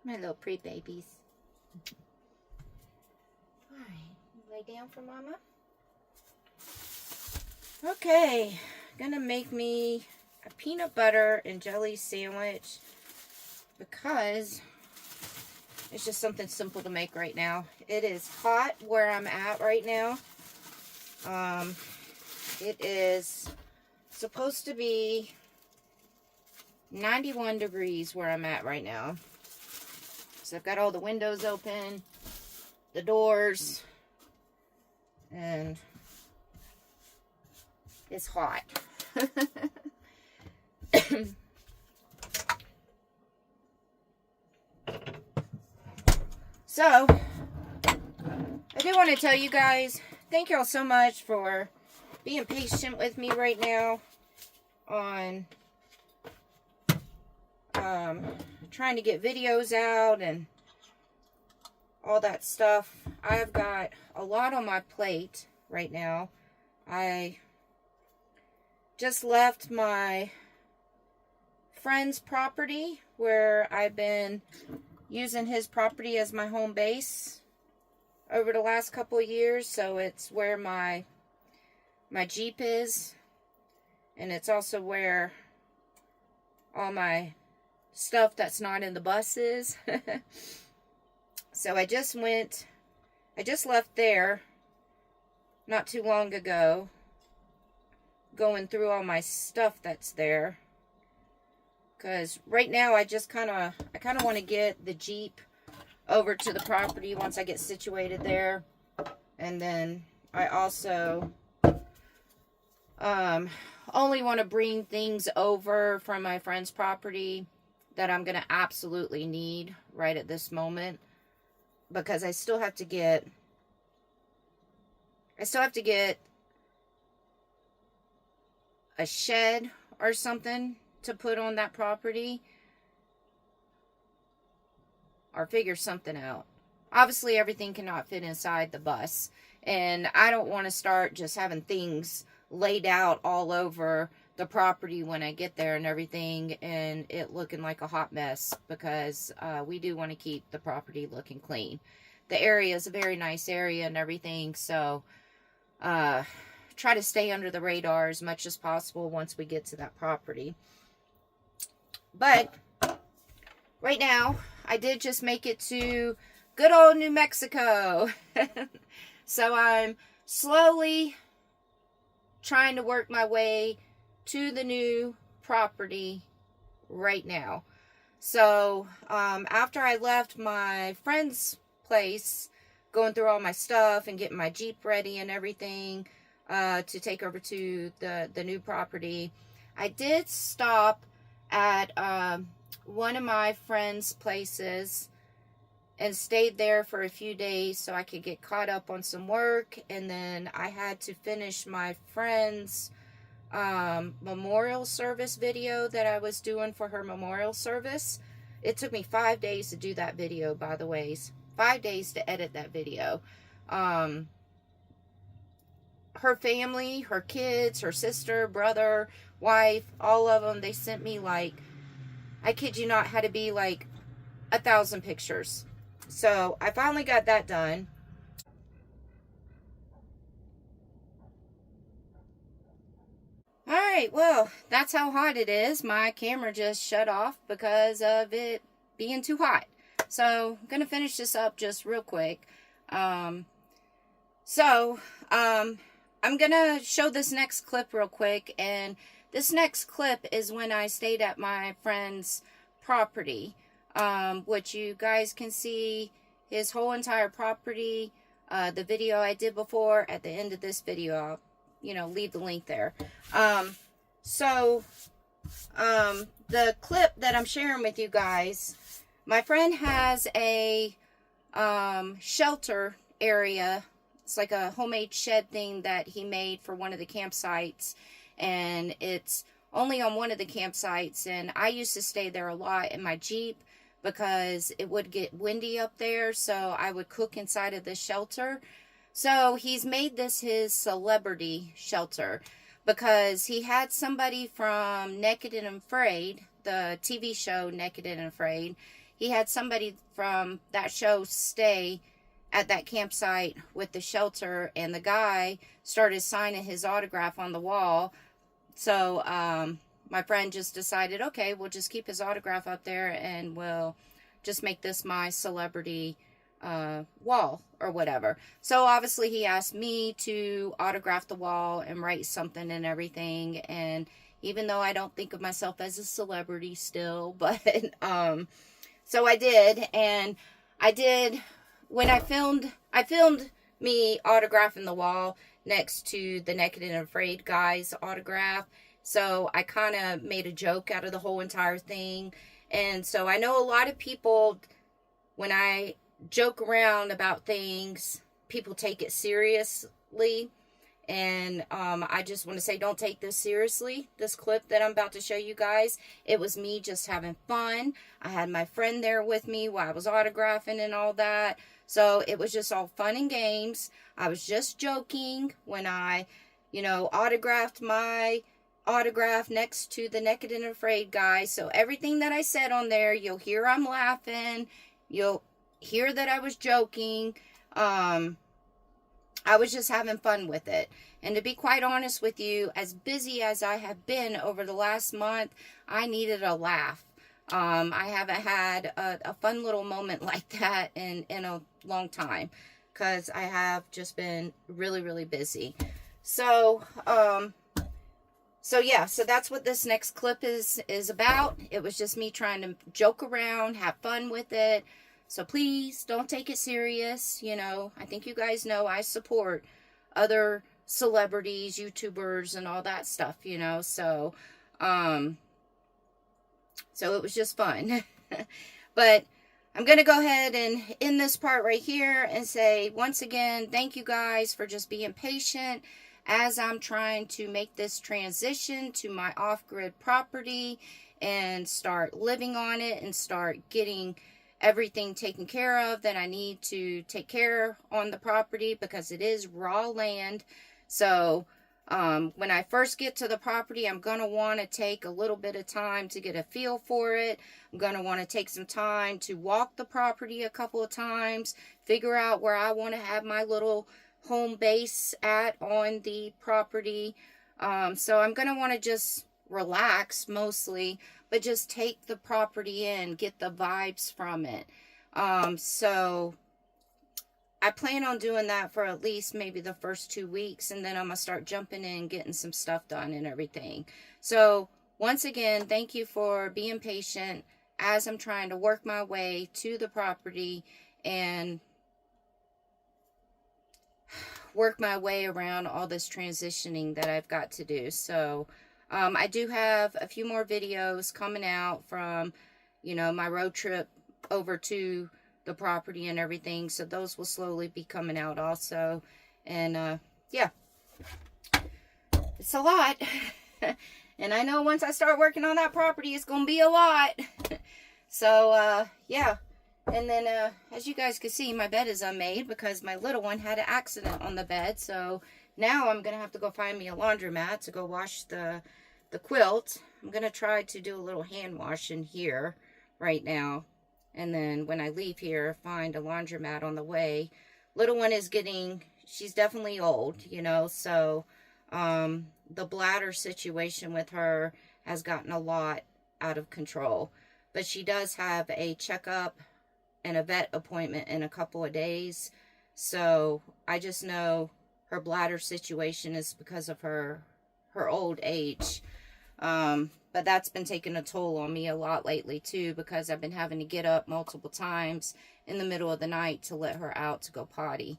My little pre-babies. Alright, lay down for Mama. Okay, gonna make me a peanut butter and jelly sandwich because it's just something simple to make right now. It is hot where I'm at right now. It is supposed to be 91 degrees where I'm at right now. So I've got all the windows open, the doors, and it's hot. So, I do want to tell you guys, thank y'all so much for being patient with me right now on trying to get videos out and all that stuff. I've got a lot on my plate right now. I just left my friend's property where I've been using his property as my home base over the last couple of years. So it's where my Jeep is, and it's also where all my stuff that's not in the bus is. So I just left there not too long ago, going through all my stuff that's there. Because right now I kind of want to get the Jeep over to the property once I get situated there. And then I also only want to bring things over from my friend's property that I'm going to absolutely need right at this moment. Because I still have to get a shed or something to put on that property, or figure something out. Obviously everything cannot fit inside the bus, and I don't want to start just having things laid out all over the property when I get there and everything, and it looking like a hot mess, because we do want to keep the property looking clean. The area is a very nice area and everything, so try to stay under the radar as much as possible once we get to that property. But right now, I did just make it to good old New Mexico. So I'm slowly trying to work my way to the new property right now. So after I left my friend's place, going through all my stuff and getting my Jeep ready and everything to take over to the new property, I did stop at one of my friend's places and stayed there for a few days so I could get caught up on some work. And then I had to finish my friend's memorial service video that I was doing for her memorial service. It took me 5 days to do that video, by the way. 5 days to edit that video. Her family, her kids, her sister, brother, wife, all of them, they sent me, like, I kid you not, had to be like 1,000 pictures. So I finally got that done. Alright, well, that's how hot it is. My camera just shut off because of it being too hot. So I'm going to finish this up just real quick. I'm going to show this next clip real quick, and this next clip is when I stayed at my friend's property, which you guys can see his whole entire property. The video I did before, at the end of this video, I'll, leave the link there. The clip that I'm sharing with you guys, my friend has a shelter area. It's like a homemade shed thing that he made for one of the campsites, and it's only on one of the campsites, and I used to stay there a lot in my Jeep because it would get windy up there, so I would cook inside of this shelter. So he's made this his celebrity shelter because he had somebody from Naked and Afraid, the TV show Naked and Afraid. he had somebody from that show stay at that campsite with the shelter, and the guy started signing his autograph on the wall. So my friend just decided, okay, we'll just keep his autograph up there, and we'll just make this my celebrity wall or whatever. So obviously he asked me to autograph the wall and write something and everything. And even though I don't think of myself as a celebrity still, but so I did. And I did, when I filmed me autographing the wall next to the Naked and Afraid guy's autograph. So I kind of made a joke out of the whole entire thing. And so I know a lot of people, when I joke around about things, people take it seriously. And I just want to say, don't take this seriously. This clip that I'm about to show you guys, it was me just having fun. I had my friend there with me while I was autographing and all that. So it was just all fun and games. I was just joking when I, autographed my autograph next to the Naked and Afraid guy. So everything that I said on there, you'll hear I'm laughing. You'll hear that I was joking. I was just having fun with it. And to be quite honest with you, as busy as I have been over the last month, I needed a laugh. I haven't had a fun little moment like that in a long time, because I have just been really, really busy. So, yeah, so that's what this next clip is about. It was just me trying to joke around, have fun with it. So please don't take it serious. I think you guys know I support other celebrities, YouTubers, and all that stuff, So, so it was just fun. But I'm going to go ahead and end this part right here and say, once again, thank you guys for just being patient as I'm trying to make this transition to my off-grid property and start living on it and start getting everything taken care of that I need to take care on the property, because it is raw land. So when I first get to the property, I'm going to want to take a little bit of time to get a feel for it. I'm going to want to take some time to walk the property a couple of times, figure out where I want to have my little home base at on the property. So I'm going to want to just relax mostly, but just take the property in, get the vibes from it. So I plan on doing that for at least maybe the first 2 weeks, and then I'm going to start jumping in, getting some stuff done and everything. So once again, thank you for being patient as I'm trying to work my way to the property and work my way around all this transitioning that I've got to do. So I do have a few more videos coming out from, my road trip over to the property and everything. So those will slowly be coming out also. And yeah, it's a lot. And I know once I start working on that property, it's going to be a lot. So yeah. And then as you guys can see, my bed is unmade because my little one had an accident on the bed. So now I'm going to have to go find me a laundromat to go wash the quilt. I'm going to try to do a little hand wash in here right now. And then when I leave here, find a laundromat on the way. Little one is she's definitely old, so the bladder situation with her has gotten a lot out of control. But she does have a checkup and a vet appointment in a couple of days. So I just know her bladder situation is because of her old age. But that's been taking a toll on me a lot lately too, because I've been having to get up multiple times in the middle of the night to let her out to go potty.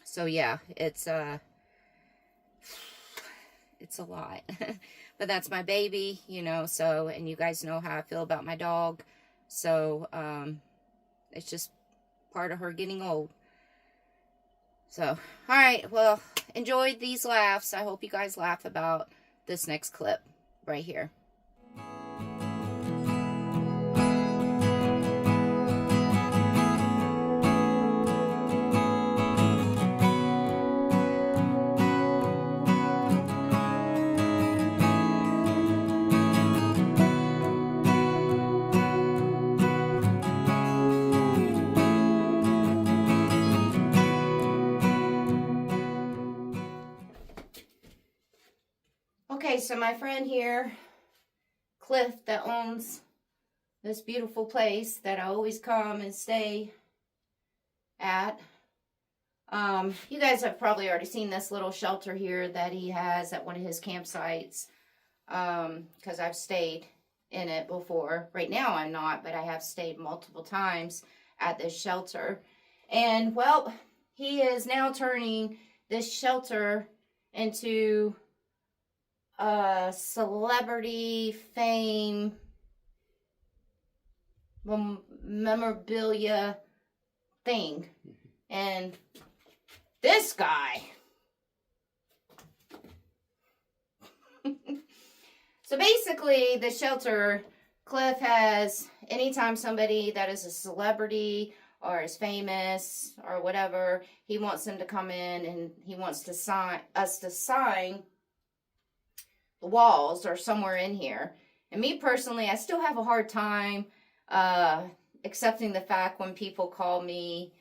So yeah, it's a lot. But that's my baby, so, and you guys know how I feel about my dog. So, it's just part of her getting old. So, alright, well, enjoyed these laughs. I hope you guys laugh about this next clip right here. so my friend here, Cliff, that owns this beautiful place that I always come and stay at. You guys have probably already seen this little shelter here that he has at one of his campsites, because I've stayed in it before. Right now I'm not, but I have stayed multiple times at this shelter. And, well, he is now turning this shelter into a celebrity fame memorabilia thing. And this guy. So basically, the shelter, Cliff has, anytime somebody that is a celebrity or is famous or whatever, he wants them to come in and he wants to sign the walls or somewhere in here. And me personally, I still have a hard time accepting the fact when people call me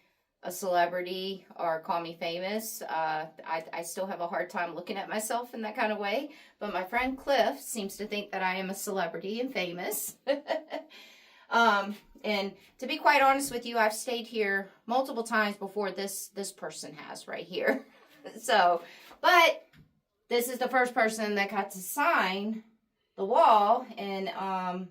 a celebrity or call me famous. I still have a hard time looking at myself in that kind of way. But my friend Cliff seems to think that I am a celebrity and famous. And to be quite honest with you, I've stayed here multiple times before this person has right here. So, but this is the first person that got to sign the wall. And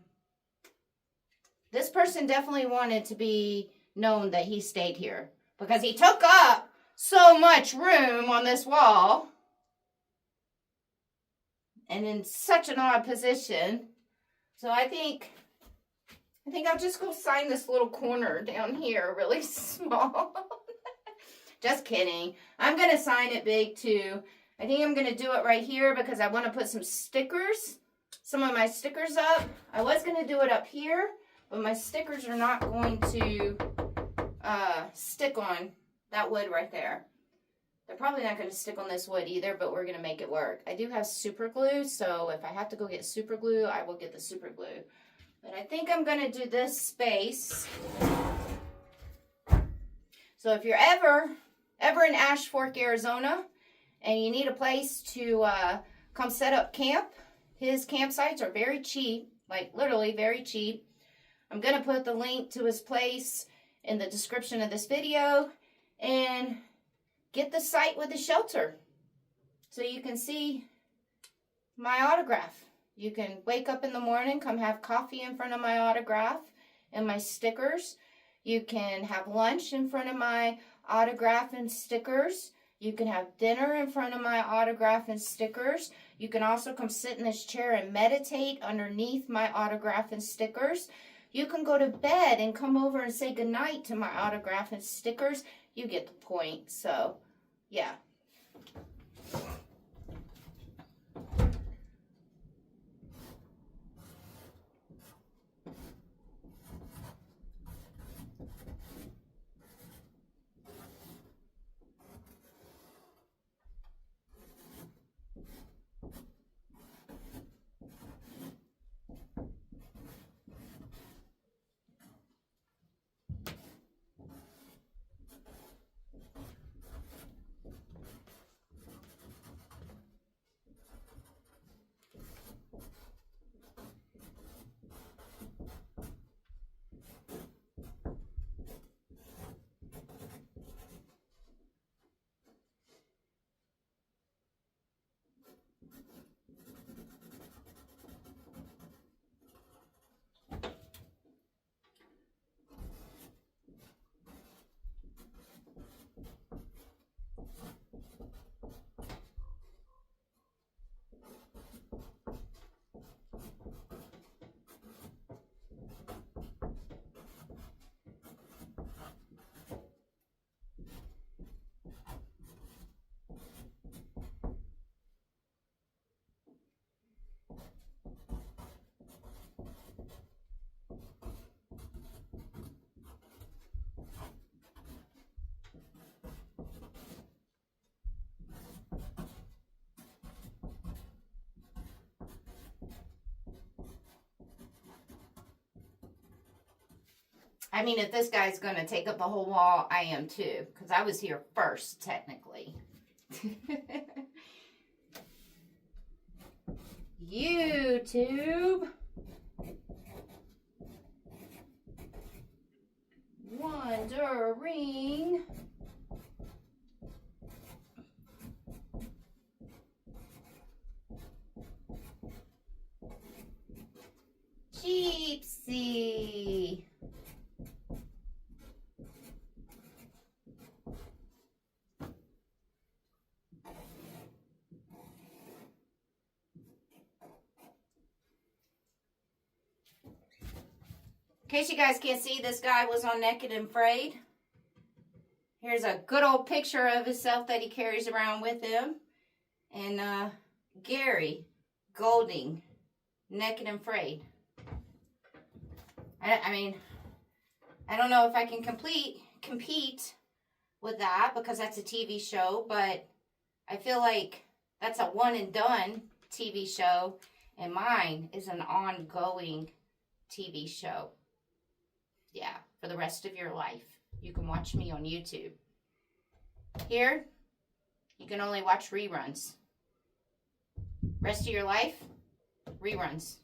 this person definitely wanted to be known that he stayed here, because he took up so much room on this wall and in such an odd position. So I think I'll just go sign this little corner down here really small. Just kidding. I'm going to sign it big too. I think I'm going to do it right here because I want to put some of my stickers up. I was going to do it up here, but my stickers are not going to stick on that wood right there. They're probably not going to stick on this wood either, but we're going to make it work. I do have super glue, so if I have to go get super glue, I will get the super glue. But I think I'm going to do this space. So if you're ever in Ash Fork, Arizona, and you need a place to come set up camp, his campsites are very cheap, like literally very cheap. I'm going to put the link to his place in the description of this video, and get the site with the shelter so you can see my autograph. You can wake up in the morning, come have coffee in front of my autograph and my stickers. You can have lunch in front of my autograph and stickers. You can have dinner in front of my autograph and stickers. You can also come sit in this chair and meditate underneath my autograph and stickers. You can go to bed and come over and say goodnight to my autograph and stickers. You get the point. So, yeah. I mean, if this guy's going to take up the whole wall, I am too. Because I was here first, technically. YouTube. Wandering Jeepsy. In case you guys can't see, this guy was on Naked and Afraid. Here's a good old picture of himself that he carries around with him. And Gary Golding, Naked and Afraid. I mean, I don't know if I can compete with that because that's a TV show, but I feel like that's a one and done TV show, and mine is an ongoing TV show. Yeah, for the rest of your life. You can watch me on YouTube. Here, you can only watch reruns. Rest of your life, reruns.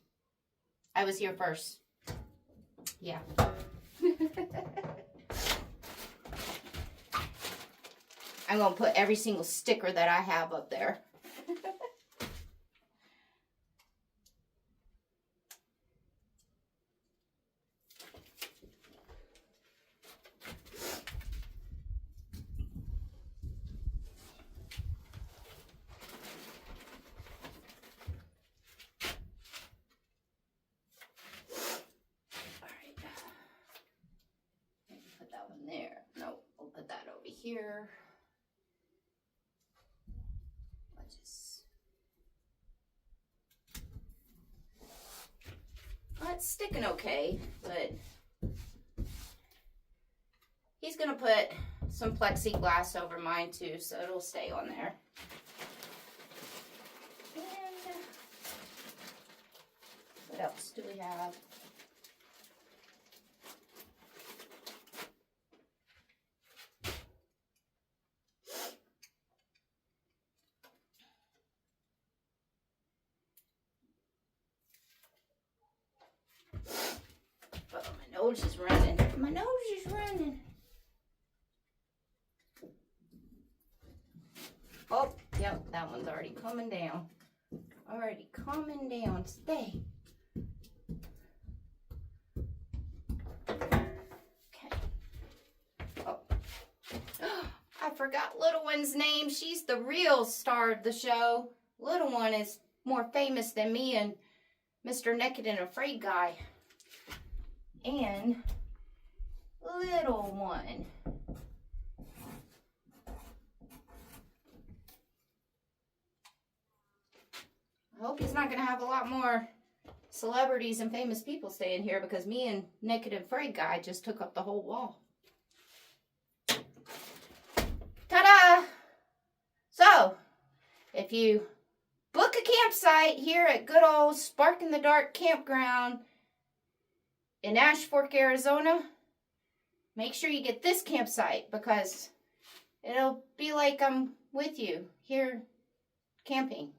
I was here first. Yeah. I'm going to put every single sticker that I have up there. There. No, we'll put that over here. Well, it's sticking okay, but he's gonna put some plexiglass over mine too, so it'll stay on there. And what else do we have? My nose is running. My nose is running. Oh, yep, that one's already coming down. Already coming down. Stay. Okay. Oh. I forgot Little One's name. She's the real star of the show. Little One is more famous than me and Mr. Naked and Afraid guy. And Little One. I hope he's not going to have a lot more celebrities and famous people staying here because me and Naked and Afraid guy just took up the whole wall. Ta-da! So, if you book a campsite here at good old Spark in the Dark Campground in Ash Fork, Arizona, make sure you get this campsite because it'll be like I'm with you here camping.